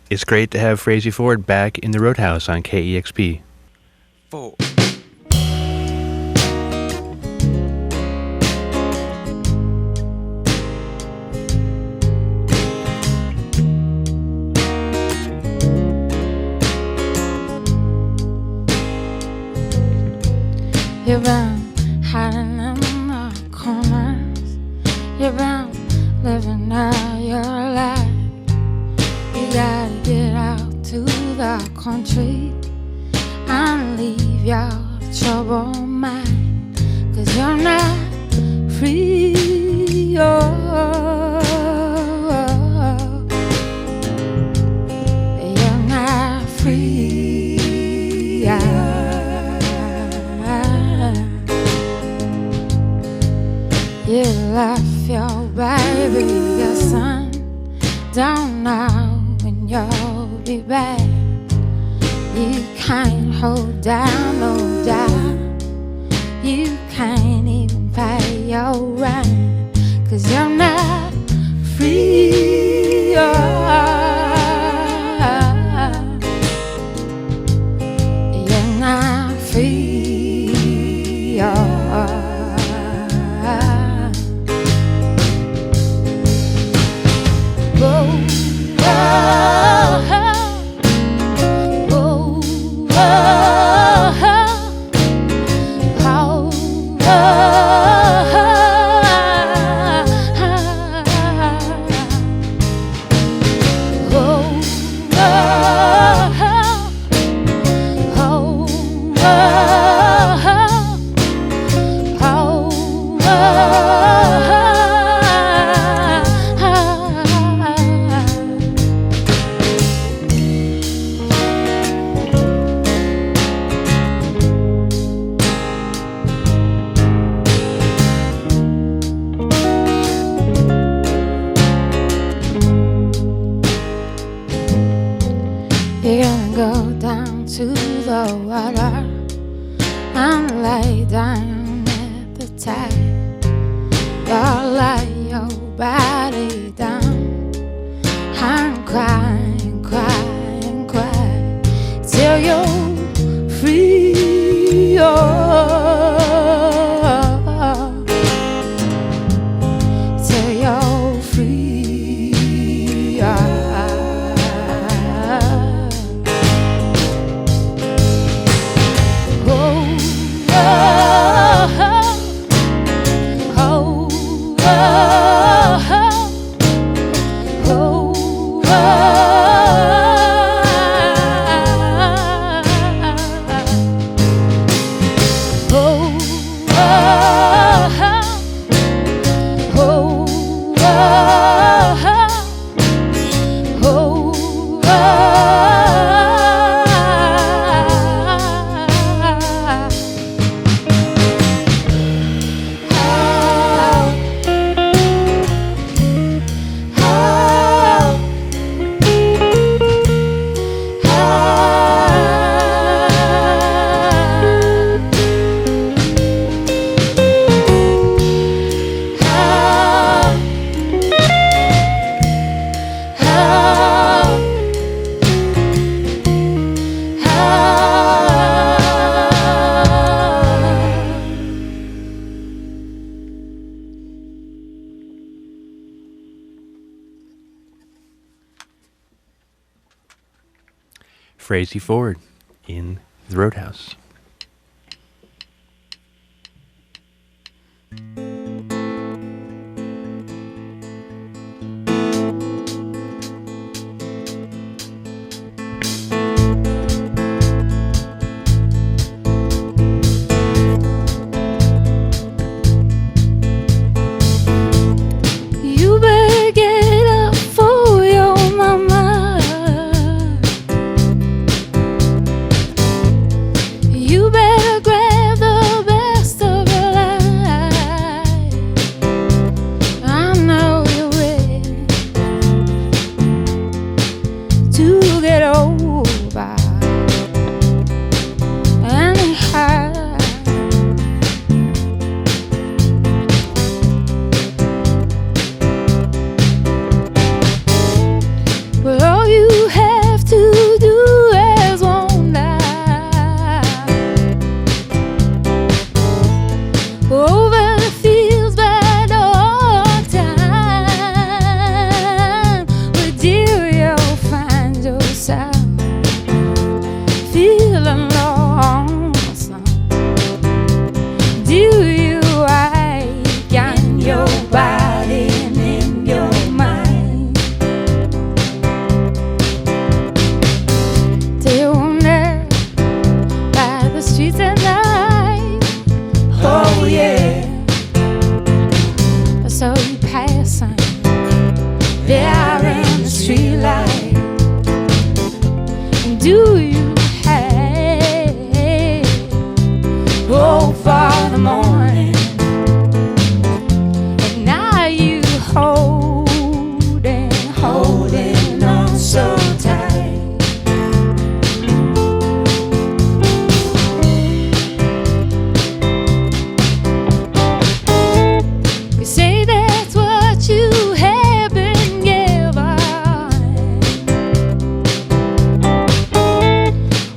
It's great to have Frazey Ford back in the Roadhouse on KEXP. Four. You've been hiding in the corners. You've been living out your life. You gotta get out to the country and leave your trouble mind. 'Cause you're not free. You're not free. You left your baby, your son, don't know when you'll be back. You can't hold down no job. You can't even pay your rent. 'Cause you're not free. You're not free. You're gonna go down to the water and lay down at the tide. You'll lay your body down and cry and cry and cry till you're free. Till you're free. Frazey Ford in the Roadhouse. You better get up for your mama. You better grab the best of your life. I know you're ready to get over any hurt. But all you have do you have? Oh, for the morning, and now you holding on so tight. You say that's what you have been given,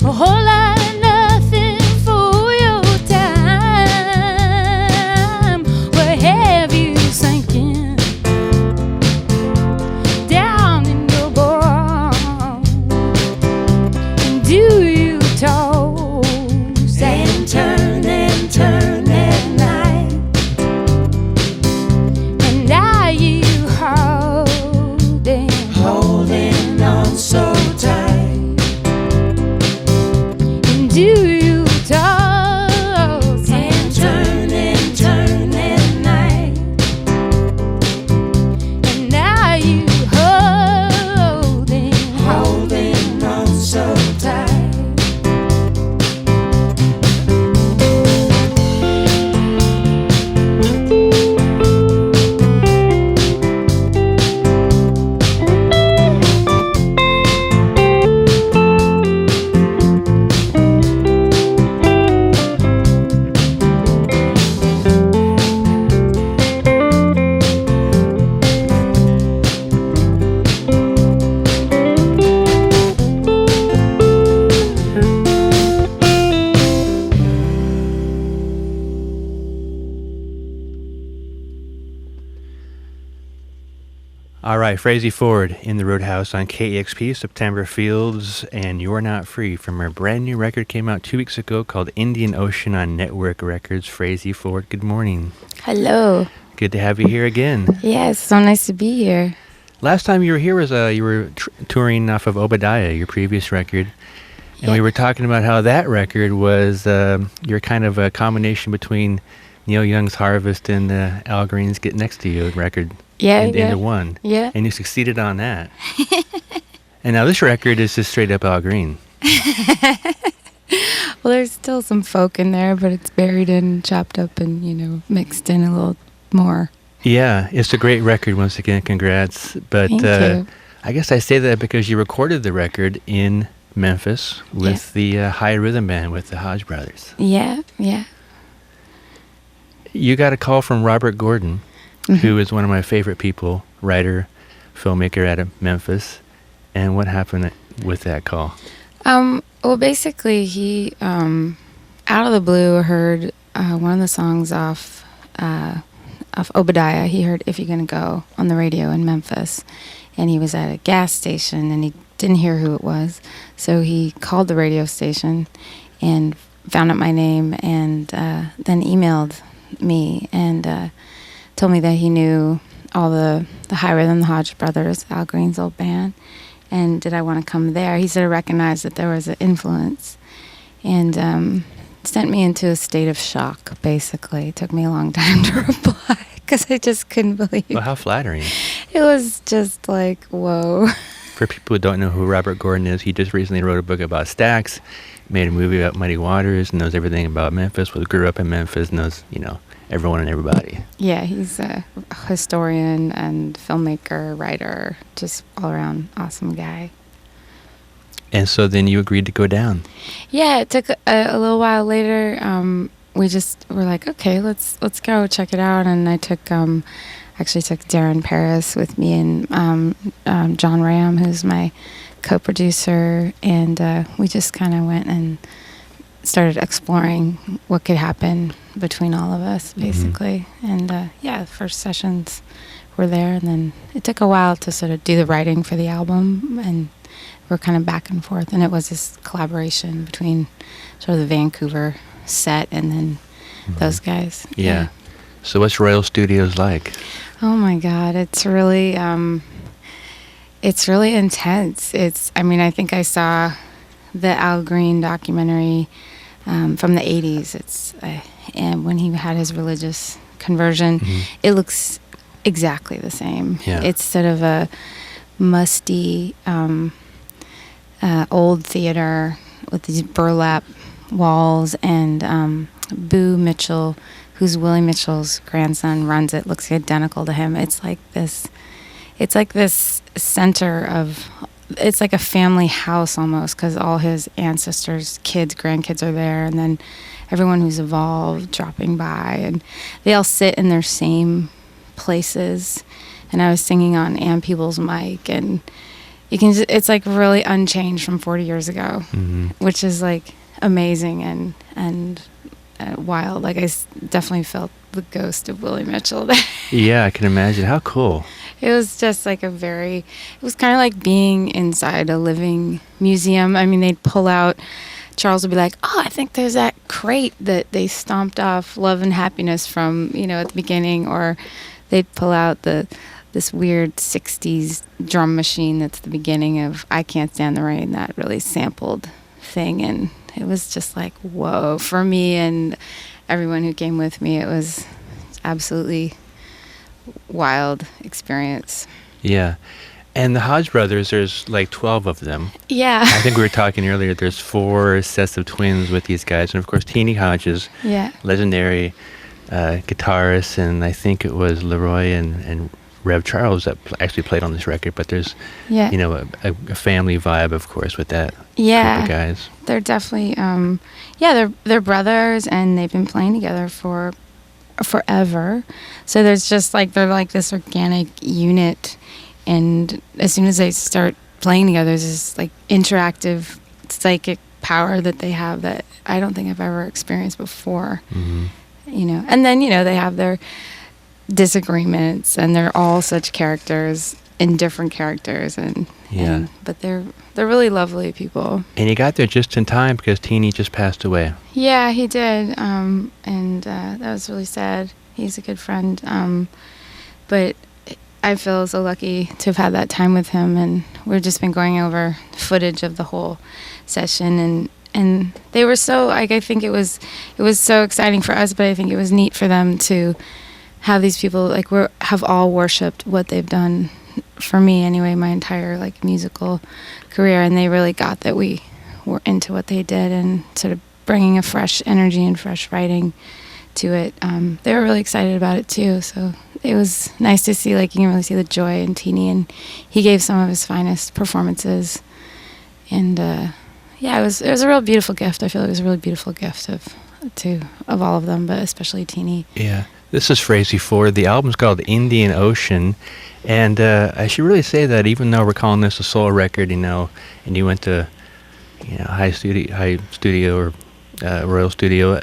a whole lot of nothing for your time. Where have you sinking down in your bones? And do you toast and turn at night? And are you holding on so tight? And do you toss and turn at night? And are you holding on so tight? All right, Frazey Ford in the Roadhouse on KEXP, September Fields, and You're Not Free from her brand new record came out 2 weeks ago called Indian Ocean on Network Records. Frazey Ford, good morning. Hello. Good to have you here again. Yes, so nice to be here. Last time you were here was you were touring off of Obadiah, your previous record, and we were talking about how that record was your kind of a combination between Neil Young's Harvest and Al Green's Get Next to You record. Into one. Yeah. And you succeeded on that. And now this record is just straight up Al Green. Well, there's still some folk in there, but it's buried in, chopped up, and, mixed in a little more. Yeah, it's a great record once again. Congrats. But Thank you. I guess I say that because you recorded the record in Memphis with the High Rhythm Band with the Hodge Brothers. Yeah. You got a call from Robert Gordon, who is one of my favorite people, writer, filmmaker out of Memphis. And what happened with that call? Well, basically, he, out of the blue, heard one of the songs off Obadiah. He heard If You're Gonna Go on the radio in Memphis. And he was at a gas station, and he didn't hear who it was. So he called the radio station and found out my name, and then emailed me and told me that he knew all the High Rhythm, the Hodge Brothers, Al Green's old band, and did I want to come there. He sort of recognized that there was an influence, and sent me into a state of shock, basically. It took me a long time to reply, because I just couldn't believe it. Well, how flattering. It was just like, whoa. For people who don't know who Robert Gordon is, he just recently wrote a book about Stax, made a movie about Muddy Waters, knows everything about Memphis, grew up in Memphis, knows, everyone and everybody. Yeah, he's a historian and filmmaker, writer, just all around awesome guy. And so then you agreed to go down. Yeah, it took a little while later. We just were like, okay, let's go check it out. And I actually took Darren Paris with me and John Ram, who's my co-producer, and we just kind of went and started exploring what could happen between all of us, basically. And the first sessions were there, and then it took a while to sort of do the writing for the album, and we're kind of back and forth. And it was this collaboration between sort of the Vancouver set and then those guys. Yeah. So what's Royal Studios like? Oh my God, it's really intense. I think I saw the Al Green documentary from the 80s. And when he had his religious conversion, it looks exactly the same. Yeah. It's sort of a musty, old theater with these burlap walls, and Boo Mitchell, who's Willie Mitchell's grandson, runs it. Looks identical to him. It's like this center of, it's like a family house almost, because all his ancestors, kids, grandkids are there, and then everyone who's evolved dropping by, and they all sit in their same places. And I was singing on Ann Peebles' mic, and you can just, it's like really unchanged from 40 years ago, which is like amazing and wild. Like definitely felt the ghost of Willie Mitchell there. Yeah, I can imagine. How cool. It was just like it was kind of like being inside a living museum. I mean, they'd pull out, Charles would be like, oh, I think there's that crate that they stomped off Love and Happiness from, at the beginning, or they'd pull out this weird 60s drum machine that's the beginning of I Can't Stand the Rain, that really sampled thing. And it was just like, whoa, for me and everyone who came with me. It was absolutely wild experience. Yeah. And the Hodge brothers, there's like 12 of them. Yeah. I think we were talking earlier, there's 4 sets of twins with these guys. And of course, Teenie Hodges, legendary guitarist, and I think it was Leroy and Rev Charles that actually played on this record. But there's, a family vibe, of course, with that group of guys. They're definitely, they're brothers, and they've been playing together for forever. So there's just like, they're like this organic unit. And as soon as they start playing together, there's this like interactive psychic power that they have that I don't think I've ever experienced before. And then, they have their disagreements, and they're all such characters and different characters, but they're really lovely people. And you got there just in time because Teenie just passed away. Yeah, he did, and that was really sad. He's a good friend, but I feel so lucky to have had that time with him, and we've just been going over footage of the whole session, and they were so, like, I think it was so exciting for us, but I think it was neat for them to have these people, like, have all worshipped what they've done for me anyway, my entire, like, musical career, and they really got that we were into what they did and sort of bringing a fresh energy and fresh writing to it. They were really excited about it too, so it was nice to see, like, you can really see the joy in Teenie, and he gave some of his finest performances, and it was a real beautiful gift. I feel like it was a really beautiful gift of all of them, but especially Teenie. Yeah. This is Frazey Ford. The album's called Indian Ocean, and I should really say that even though we're calling this a soul record, and you went to high studio or Royal Studio,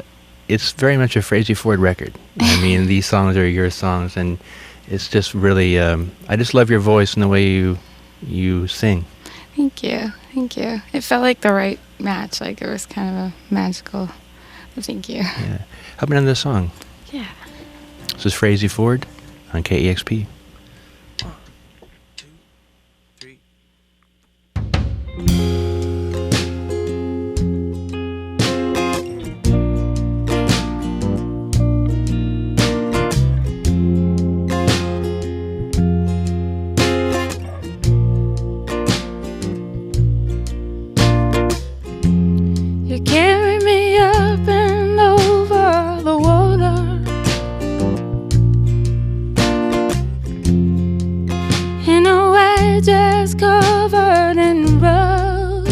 it's very much a Frazey Ford record. I mean, these songs are your songs, and it's just really, I just love your voice and the way you sing. Thank you. It felt like the right match, like it was kind of a magical, thank you. Yeah. Help me on this song. Yeah. This is Frazey Ford on KEXP. 1, 2, 3. You carry me up and over the water, in a way just covered in rust,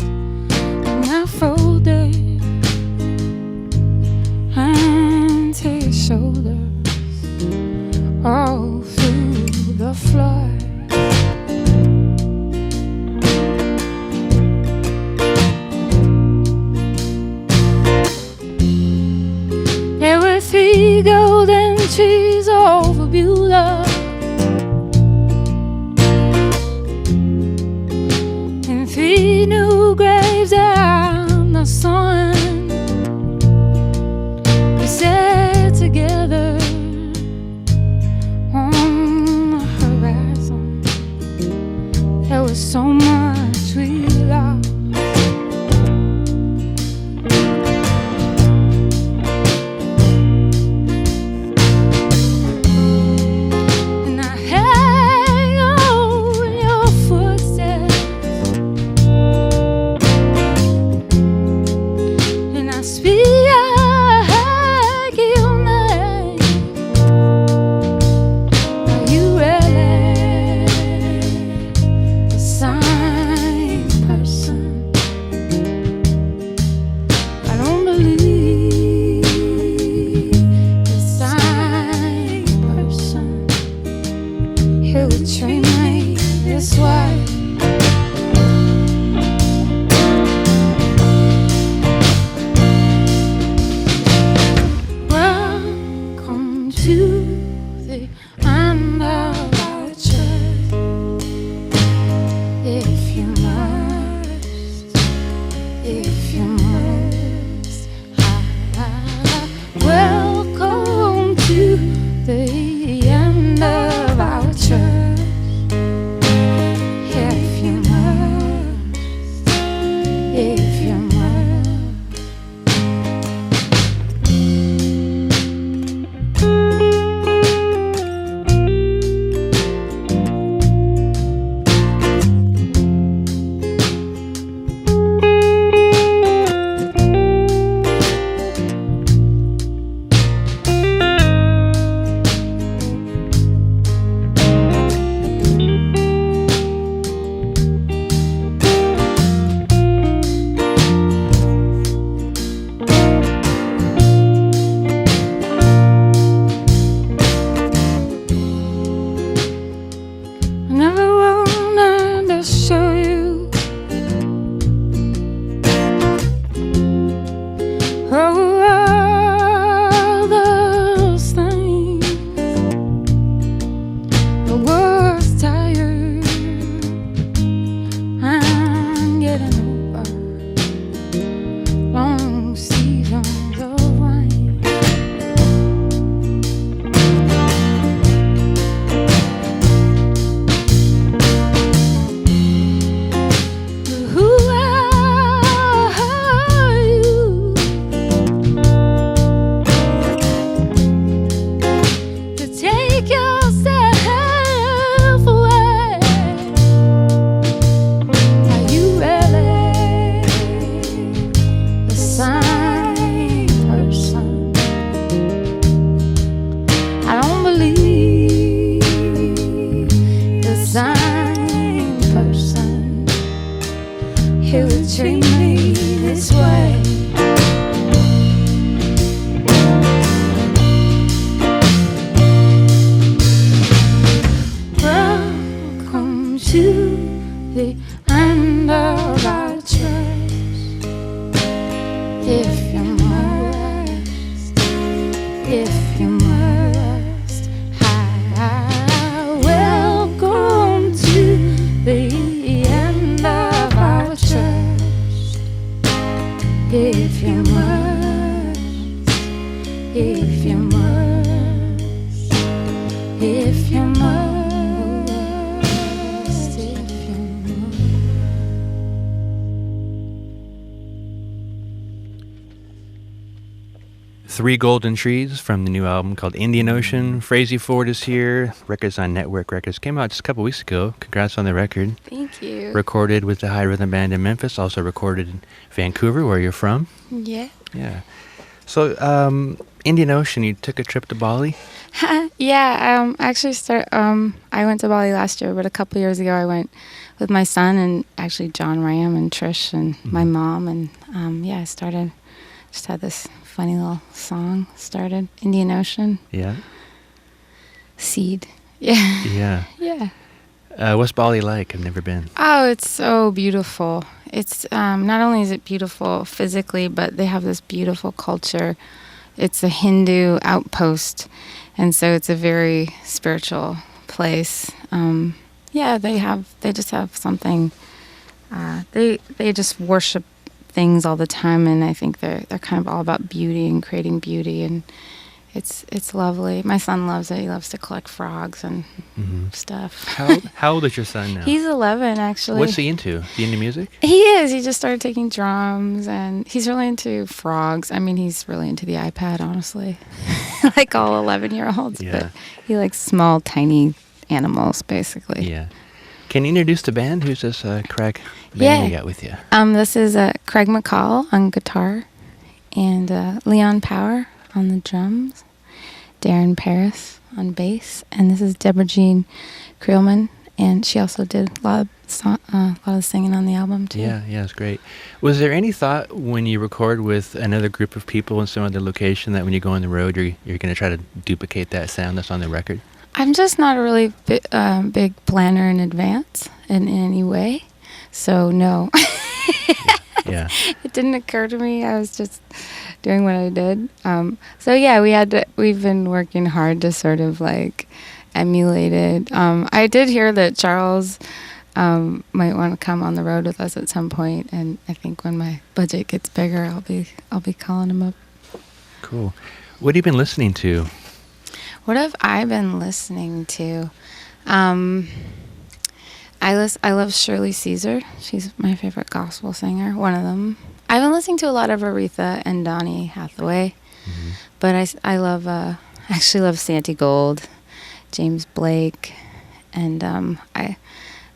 and I folded hands to your shoulders all through the flood. There were 3 golden trees over Beulah, and 3 new graves down the sun. We sat together on the horizon. There was so much we lost. And I hang on your footsteps you must, if you must, welcome to the end of our trust. If you must, if you must. Three Golden Trees from the new album called Indian Ocean. Frazey Ford is here. Records on Network Records. Came out just a couple weeks ago. Congrats on the record. Thank you. Recorded with the High Rhythm Band in Memphis. Also recorded in Vancouver, where you're from. Yeah. Yeah. So, Indian Ocean, you took a trip to Bali? Yeah, actually I went to Bali last year, but a couple years ago I went with my son and actually John Ram and Trish and my mom, and I just had this funny little song started, Indian Ocean. Yeah. Seed. Yeah. Yeah. Yeah. What's Bali like? I've never been. Oh, it's so beautiful. It's not only is it beautiful physically, but they have this beautiful culture. It's a Hindu outpost, and so it's a very spiritual place. They just have something. They just worship things all the time, and I think they're kind of all about beauty and creating beauty, and it's lovely. My son loves it. He loves to collect frogs and stuff. How old is your son now? He's 11, actually. What's he into? Is he into music? He is. He just started taking drums, and he's really into frogs. I mean, he's really into the iPad, honestly. Like all 11-year-olds. Yeah. But he likes small, tiny animals, basically. Yeah. Can you introduce the band? Who's this Craig band you got with you? This is Craig McCall on guitar, and Leon Power on the drums, Darren Paris on bass, and this is Deborah Jean Creelman, and she also did a lot of singing on the album too. Yeah, it's great. Was there any thought when you record with another group of people in some other location that when you go on the road, you're going to try to duplicate that sound that's on the record? I'm just not a really big planner in advance in any way, so no. Yeah. It didn't occur to me. I was just doing what I did. We've been working hard to sort of like emulate it. I did hear that Charles might want to come on the road with us at some point. And I think when my budget gets bigger, I'll be calling him up. Cool. What have you been listening to? What have I been listening to? I love Shirley Caesar. She's my favorite gospel singer, one of them. I've been listening to a lot of Aretha and Donny Hathaway, but I actually love Santi Gold, James Blake, and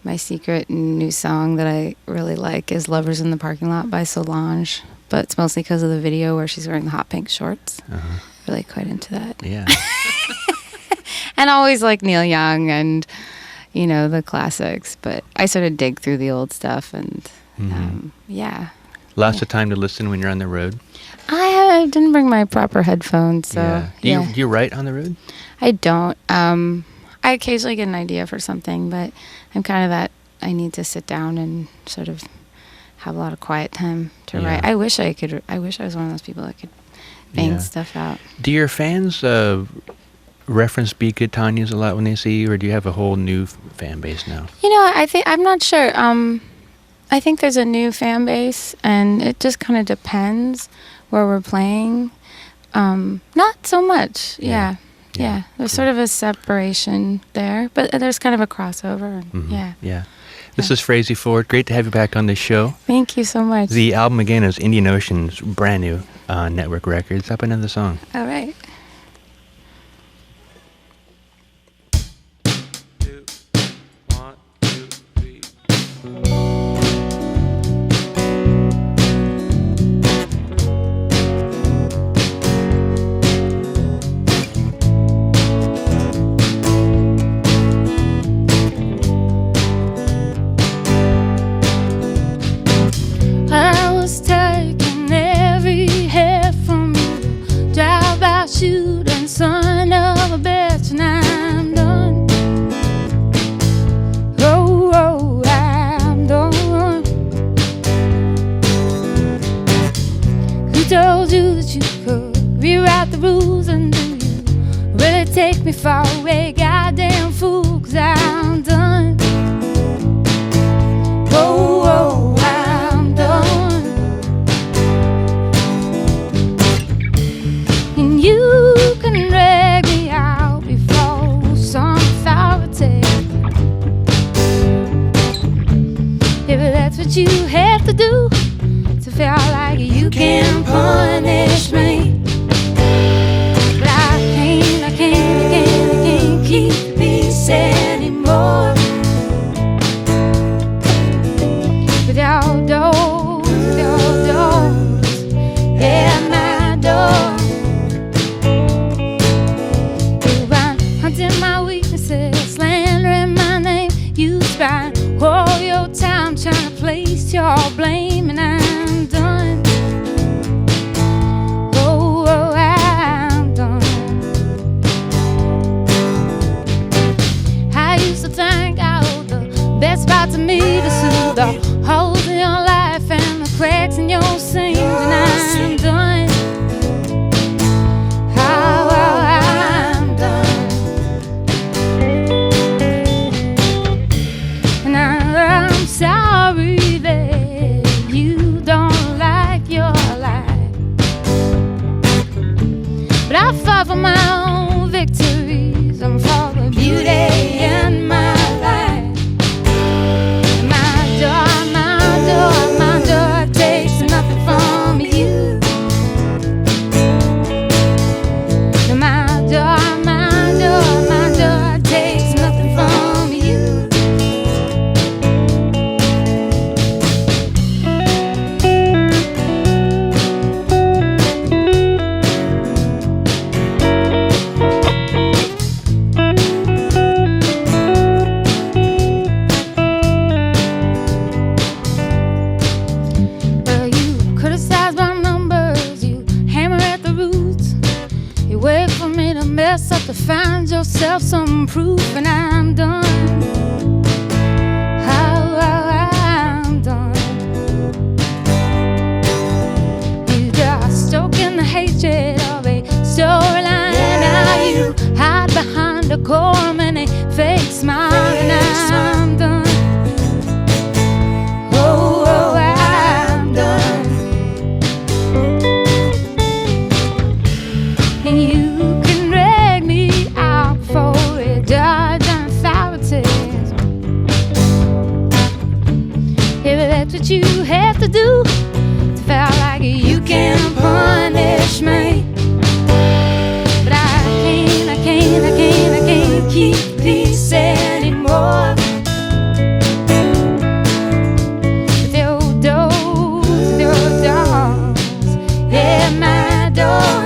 my secret new song that I really like is "Lovers in the Parking Lot" by Solange, but it's mostly because of the video where she's wearing the hot pink shorts. Really quite into that. Yeah. And always like Neil Young and, you know, the classics. But I sort of dig through the old stuff and, yeah. Lots of time to listen when you're on the road? I didn't bring my proper headphones, so Do you write on the road? I don't. I occasionally get an idea for something, but I'm kind of that I need to sit down and sort of have a lot of quiet time to write. I wish I was one of those people that could bang stuff out. Do your fans reference Be Good Tanya's a lot when they see you, or do you have a whole new fan base now? You know, I'm not sure. I think there's a new fan base, and it just kind of depends where we're playing. Not so much. Yeah. There's cool. Sort of a separation there, but there's kind of a crossover. And This is Frazey Ford. Great to have you back on the show. Thank you so much. The album again is Indian Ocean's brand new Network Records. Up another song. All right. Shooting son of a bitch, and I'm done. Oh, I'm done. Who told you that you could rewrite the rules, and do you really take me far away? Goddamn fool, 'cause I'm done. Oh, I'm done. You can drag me out before some authority. If that's what you have to do to feel like you can punish me. But I can't keep peace anymore. With your doors, yeah, my door. My weaknesses, slandering my name. You spend all your time trying to place your blame, and I'm done. Oh, I'm done. I used to think I was the best part to me to soothe the holes in your life and the cracks in your seams, and I'm done. Sorry that you don't like your life, but I fought for my own victories and for the beauty in my life. My door takes nothing from you. My door takes nothing from you. Up to find yourself some proof, and I'm done. I'm done. You just stoking the hatred of a storyline. Now you hide behind a corm and a fake smile, and I'm done. Baby, that's what you have to do to feel like you can punish me. But I can't keep peace anymore. With your doors at my door.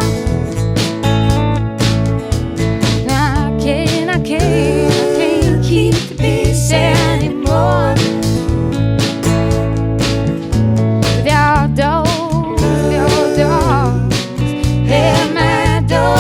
I can't keep the peace anymore. With your doors at my door.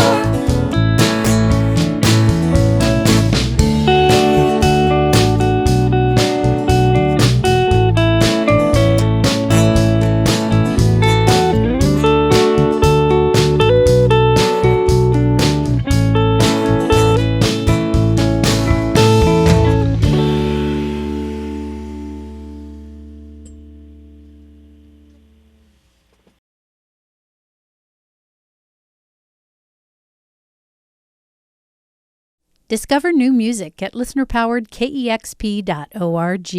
Discover new music at listener-powered KEXP.org.